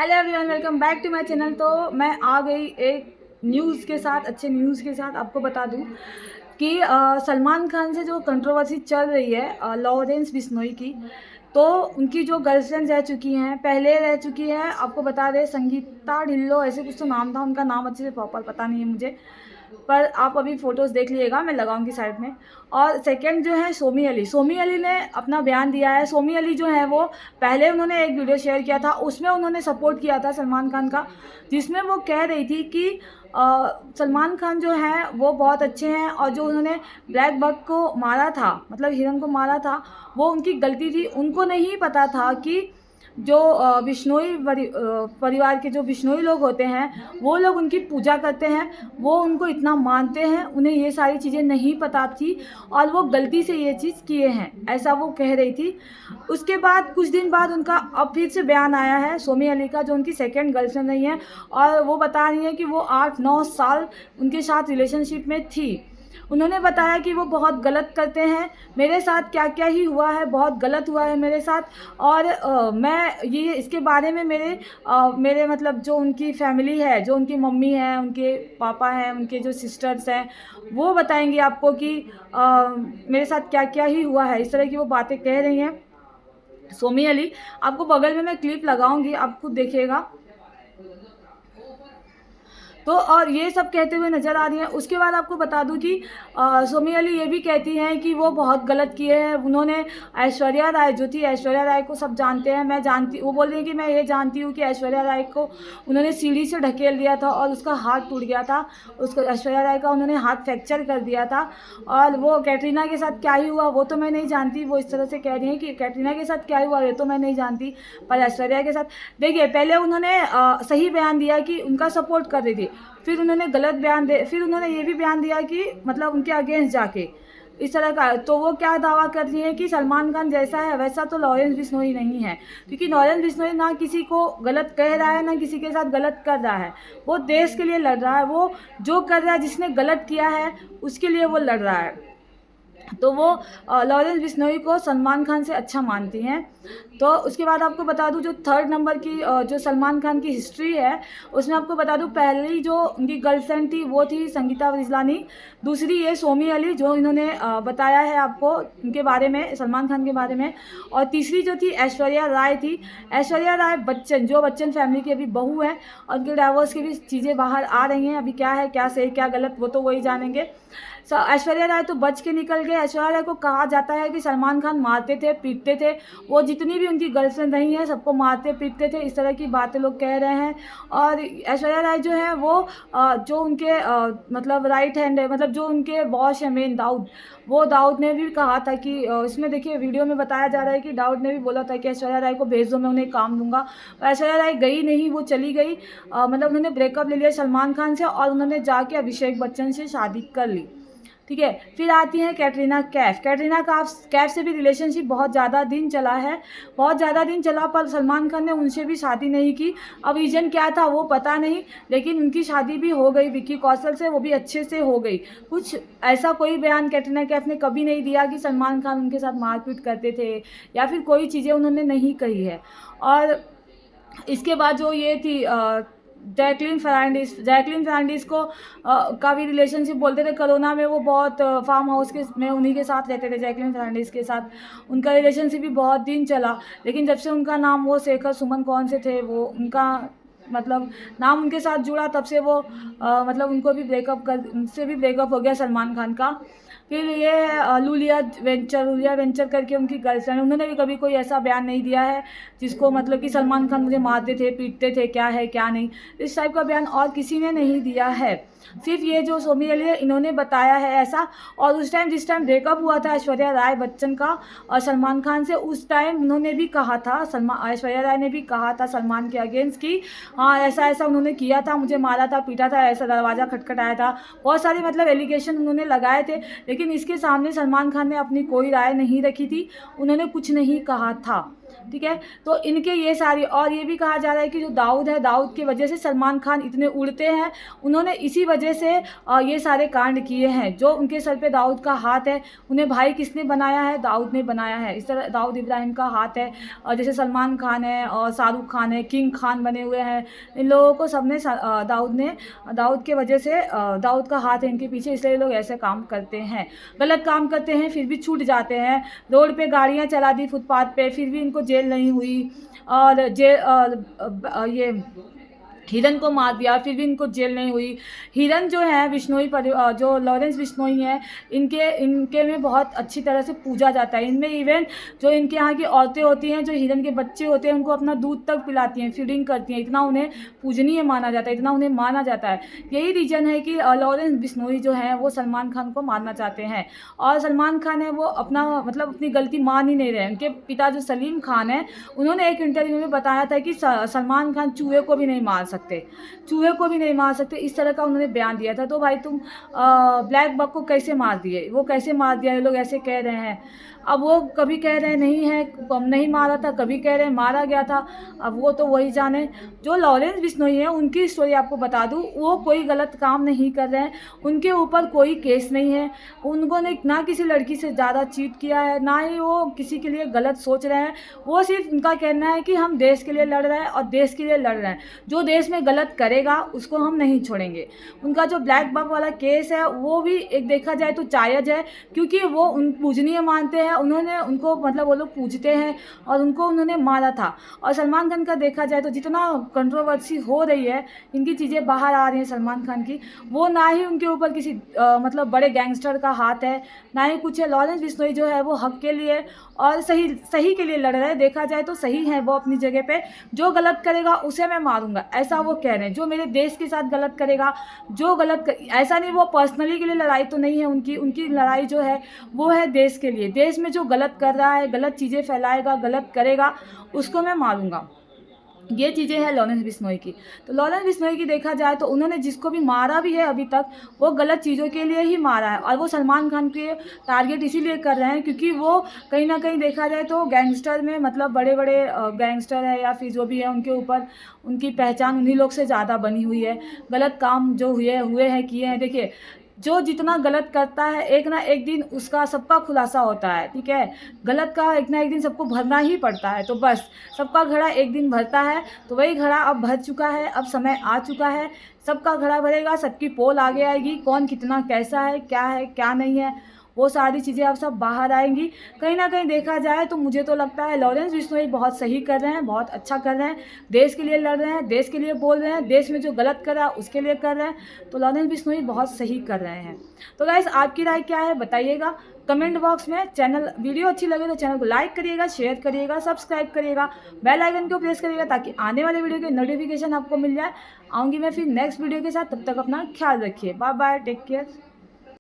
Hello everyone, welcome back to my channel. तो मैं आ गई एक न्यूज़ के साथ, अच्छे न्यूज़ के साथ। आपको बता दूं कि सलमान खान से जो कंट्रोवर्सी चल रही है लॉरेंस बिश्नोई की, तो उनकी जो गर्लफ्रेंड रह चुकी हैं, पहले रह चुकी है, आपको बता दें, संगीता ढिल्लो ऐसे कुछ तो नाम था उनका। नाम अच्छे से प्रॉपर पता नहीं है मुझे, पर आप अभी फ़ोटोज़ देख लीजिएगा, मैं लगाऊंगी साइड में। और सेकंड जो है सोमी अली ने अपना बयान दिया है। सोमी अली जो है वो पहले उन्होंने एक वीडियो शेयर किया था, उसमें उन्होंने सपोर्ट किया था सलमान खान का, जिसमें वो कह रही थी कि सलमान खान जो है वो बहुत अच्छे हैं, और जो उन्होंने ब्लैक बक को मारा था, मतलब हिरन को मारा था, वो उनकी गलती थी। उनको नहीं पता था कि जो बिश्नोई परिवार के जो बिश्नोई लोग होते हैं, वो लोग उनकी पूजा करते हैं, वो उनको इतना मानते हैं, उन्हें ये सारी चीज़ें नहीं पता थी और वो गलती से ये चीज़ किए हैं, ऐसा वो कह रही थी। उसके बाद कुछ दिन बाद उनका अब फिर से बयान आया है सोमी अली का, जो उनकी सेकंड गर्लफ्रेंड रही है, और वो बता रही है कि वो 8-9 साल उनके साथ रिलेशनशिप में थी। उन्होंने बताया कि वो बहुत गलत करते हैं, मेरे साथ क्या क्या ही हुआ है, बहुत गलत हुआ है मेरे साथ। और मैं ये इसके बारे में मेरे मतलब जो उनकी फैमिली है, जो उनकी मम्मी है, उनके पापा हैं, उनके जो सिस्टर्स हैं, वो बताएंगे आपको कि मेरे साथ क्या क्या ही हुआ है। इस तरह की वो बातें कह रही हैं सोमी अली। आपको बगल में मैं क्लिप लगाऊंगी, आप खुद देखिएगा। तो और ये सब कहते हुए नज़र आ रही हैं। उसके बाद आपको बता दूं कि सोमी अली ये भी कहती हैं कि वो बहुत गलत किए हैं उन्होंने। ऐश्वर्या राय जो थी, ऐश्वर्या राय को सब जानते हैं, मैं जानती, वो बोल रही हैं कि मैं ये जानती हूँ कि ऐश्वर्या राय को उन्होंने सीढ़ी से ढकेल दिया था और उसका हाथ टूट गया था, उसको ऐश्वर्या राय का उन्होंने हाथ फ्रैक्चर कर दिया था। और वो कैटरीना के साथ क्या ही हुआ वो तो मैं नहीं जानती, वो इस तरह से कह रही हैं कि कैटरीना के साथ क्या हुआ ये तो मैं नहीं जानती, पर ऐश्वर्या के साथ देखिए, पहले उन्होंने सही बयान दिया कि उनका सपोर्ट कर रही थी, फिर उन्होंने गलत बयान दे, फिर उन्होंने ये भी बयान दिया कि मतलब उनके अगेंस्ट जाके इस तरह का। तो वो क्या दावा कर रही है कि सलमान खान जैसा है वैसा तो लॉरेंस बिश्नोई नहीं है, क्योंकि लॉरेंस बिश्नोई ना किसी को गलत कह रहा है, ना किसी के साथ गलत कर रहा है, वो देश के लिए लड़ रहा है, वो जो कर रहा है, जिसने गलत किया है उसके लिए वो लड़ रहा है। तो वो लॉरेंस बिश्नोई को सलमान खान से अच्छा मानती हैं। तो उसके बाद आपको बता दूं, जो थर्ड नंबर की जो सलमान खान की हिस्ट्री है, उसमें आपको बता दूं, पहली जो उनकी गर्लफ्रेंड थी वो थी संगीता रिजलानी, दूसरी ये सोमी अली जो इन्होंने बताया है आपको उनके बारे में, सलमान खान के बारे में, और तीसरी जो थी ऐश्वर्या राय थी। ऐश्वर्या राय बच्चन, जो बच्चन फैमिली की अभी बहू है, और उनके डाइवोर्स की भी चीज़ें बाहर आ रही हैं, अभी क्या है, क्या सही क्या गलत, वो तो वही जानेंगे। ऐश्वर्या राय तो बच के निकल गए। ऐश्वर्या राय को कहा जाता है कि सलमान खान मारते थे, पीटते थे, वो जितनी भी उनकी गर्लफ्रेंड रही हैं सबको मारते पीटते थे, इस तरह की बातें लोग कह रहे हैं। और ऐश्वर्या राय जो है वो जो उनके मतलब राइट हैंड है, मतलब जो उनके बॉस है मेन, दाऊद, वो दाऊद ने भी कहा था कि इसमें देखिए वीडियो में बताया जा रहा है कि दाऊद ने भी बोला था कि ऐश्वर्या राय को भेज दो, मैं उन्हें काम दूंगा। ऐश्वर्या राय गई नहीं, वो चली गई, मतलब उन्होंने ब्रेकअप ले लिया सलमान खान से, और उन्होंने जाके अभिषेक बच्चन से शादी कर ली। ठीक है, फिर आती हैं कैटरीना कैफ। कैफ से भी रिलेशनशिप बहुत ज़्यादा दिन चला है, बहुत ज़्यादा दिन चला, पर सलमान खान ने उनसे भी शादी नहीं की। अब रीज़न क्या था वो पता नहीं, लेकिन उनकी शादी भी हो गई विक्की कौशल से, वो भी अच्छे से हो गई। कुछ ऐसा कोई बयान कैटरीना कैफ ने कभी नहीं दिया कि सलमान खान उनके साथ मारपीट करते थे, या फिर कोई चीज़ें उन्होंने नहीं कही है। और इसके बाद जो ये थी जैकलिन फर्नांडिस को का भी रिलेशनशिप बोलते थे। कोरोना में वो बहुत फार्म हाउस के में उन्हीं के साथ रहते थे, जैकलिन फर्नांडिस के साथ उनका रिलेशनशिप भी बहुत दिन चला। लेकिन जब से उनका नाम वो शेखर सुमन कौन से थे, वो उनका मतलब नाम उनके साथ जुड़ा, तब से वो मतलब उनको भी उनसे भी ब्रेकअप हो गया सलमान खान का। फिर ये है लूलिया वेंचर करके उनकी गर्लफ्रेंड, उन्होंने भी कभी कोई ऐसा बयान नहीं दिया है जिसको मतलब कि सलमान खान मुझे मारते थे, पीटते थे, क्या है क्या नहीं, इस टाइप का बयान और किसी ने नहीं दिया है। सिर्फ ये जो सोमी अली है इन्होंने बताया है ऐसा। और उस टाइम जिस टाइम ब्रेकअप हुआ था ऐश्वर्या राय बच्चन का और सलमान खान से, उस टाइम उन्होंने भी कहा था, ऐश्वर्या राय ने भी कहा था सलमान के अगेंस्ट कि हाँ ऐसा ऐसा उन्होंने किया था, मुझे मारा था, पीटा था, ऐसा दरवाज़ा खटखटाया था, बहुत सारे मतलब एलिगेशन उन्होंने लगाए थे। लेकिन इसके सामने सलमान खान ने अपनी कोई राय नहीं रखी थी, उन्होंने कुछ नहीं कहा था। ठीक है। तो इनके ये सारी, और ये भी कहा जा रहा है कि जो दाऊद है, दाऊद की वजह से सलमान खान इतने उड़ते हैं, उन्होंने इसी वजह से ये सारे कांड किए हैं। जो उनके सर पे दाऊद का हाथ है, उन्हें भाई किसने बनाया है? दाऊद ने बनाया है। इस तरह दाऊद इब्राहिम का हाथ है, और जैसे सलमान खान है और शाहरुख खान है, किंग खान बने हुए हैं, इन लोगों को सबने दाऊद के वजह से दाऊद का हाथ है इनके पीछे, इसलिए लोग ऐसे काम करते हैं, गलत काम करते हैं, फिर भी छूट जाते हैं। रोड पे गाड़ियाँ चला दी फुटपाथ पे, फिर भी इनको जेल नहीं हुई। और ये हिरन को मार दिया, फिर भी इनको जेल नहीं हुई। हिरन जो है बिश्नोई जो लॉरेंस बिश्नोई हैं, इनके में बहुत अच्छी तरह से पूजा जाता है। इनमें इवन जो इनके यहाँ की औरतें होती हैं, जो हिरन के बच्चे होते हैं, उनको अपना दूध तक पिलाती हैं, फीडिंग करती हैं। इतना उन्हें पूजनीय माना जाता है, इतना उन्हें माना जाता है। यही रीज़न है कि लॉरेंस बिश्नोई जो है वो सलमान खान को मारना चाहते हैं, और सलमान खान है वो अपनी गलती मान ही नहीं रहे। उनके पिता जो सलीम खान है, उन्होंने एक इंटरव्यू में बताया था कि सलमान खान चूहे को भी नहीं मार सकते, चूहे को भी नहीं मार सकते, इस तरह का उन्होंने बयान दिया था। तो भाई तुम ब्लैक बक को कैसे मार दिए? वो कैसे मार दिया, ये लोग ऐसे कह रहे हैं। अब वो कभी कह रहे हैं नहीं है, नहीं मारा था, कभी कह रहे हैं मारा गया था। अब वो तो वही जाने। जो लॉरेंस बिश्नोई है, उनकी स्टोरी आपको बता दूं, वो कोई गलत काम नहीं कर रहे हैं, उनके ऊपर कोई केस नहीं है। उन्होंने ना किसी लड़की से ज़्यादा चीट किया है, ना ही वो किसी के लिए गलत सोच रहे हैं। वो सिर्फ उनका कहना है कि हम देश के लिए लड़ रहे हैं और देश के लिए लड़ रहे हैं, जो देश में गलत करेगा उसको हम नहीं छोड़ेंगे। उनका जो ब्लैक बक वाला केस है, वो भी एक देखा जाए तो जायज़ है, क्योंकि वो उन पूजनीय मानते हैं, उन्होंने उनको वो लोग पूजते हैं, और उनको उन्होंने मारा था। और सलमान खान का देखा जाए तो जितना कंट्रोवर्सी हो रही है, इनकी चीज़ें बाहर आ रही हैं सलमान खान की, वो ना ही उनके ऊपर किसी बड़े गैंगस्टर का हाथ है, ना ही कुछ है। लॉरेंस बिश्नोई जो है वो हक के लिए और सही के लिए लड़ रहे हैं। देखा जाए तो सही है वो अपनी जगह पे, जो गलत करेगा उसे मैं मारूंगा, ऐसा वो कह रहे हैं। जो मेरे देश के साथ गलत करेगा, ऐसा नहीं, वो पर्सनली के लिए लड़ाई तो नहीं है उनकी लड़ाई जो है वो है देश के लिए। देश में जो गलत कर रहा है, गलत चीज़ें फैलाएगा, गलत करेगा, उसको मैं मारूंगा। ये चीज़ें हैं लॉरेंस बिश्नोई की। तो लॉरेंस बिश्नोई की देखा जाए तो उन्होंने जिसको भी मारा भी है अभी तक, वो गलत चीज़ों के लिए ही मारा है, और वो सलमान खान के टारगेट इसीलिए कर रहे हैं क्योंकि वो कहीं ना कहीं देखा जाए तो गैंगस्टर में बड़े बड़े गैंगस्टर है या फिर जो भी है, उनके ऊपर उनकी पहचान उन्हीं लोग से ज़्यादा बनी हुई है। गलत काम जो हुए हैं किए हैं। देखिए, जो जितना गलत करता है, एक ना एक दिन उसका सबका खुलासा होता है, ठीक है। गलत का एक ना एक दिन सबको भरना ही पड़ता है, तो बस सबका घड़ा एक दिन भरता है। तो वही घड़ा अब भर चुका है, अब समय आ चुका है, सबका घड़ा भरेगा, सबकी पोल आगे आएगी, कौन कितना कैसा है क्या नहीं है, वो सारी चीज़ें अब सब बाहर आएंगी। कहीं ना कहीं देखा जाए तो मुझे तो लगता है लॉरेंस बिश्नोई बहुत सही कर रहे हैं, बहुत अच्छा कर रहे हैं, देश के लिए लड़ रहे हैं, देश के लिए बोल रहे हैं, देश में जो गलत कर रहा है उसके लिए कर रहे हैं। तो लॉरेंस बिश्नोई बहुत सही कर रहे हैं। तो गाइस, आपकी राय क्या है बताइएगा कमेंट बॉक्स में। वीडियो अच्छी लगे तो चैनल को लाइक करिएगा, शेयर करिएगा, सब्सक्राइब करिएगा, बेल आइकन को प्रेस करिएगा ताकि आने वाले वीडियो के नोटिफिकेशन आपको मिल जाए। आऊँगी मैं फिर नेक्स्ट वीडियो के साथ, तब तक अपना ख्याल रखिए। Bye bye, take care.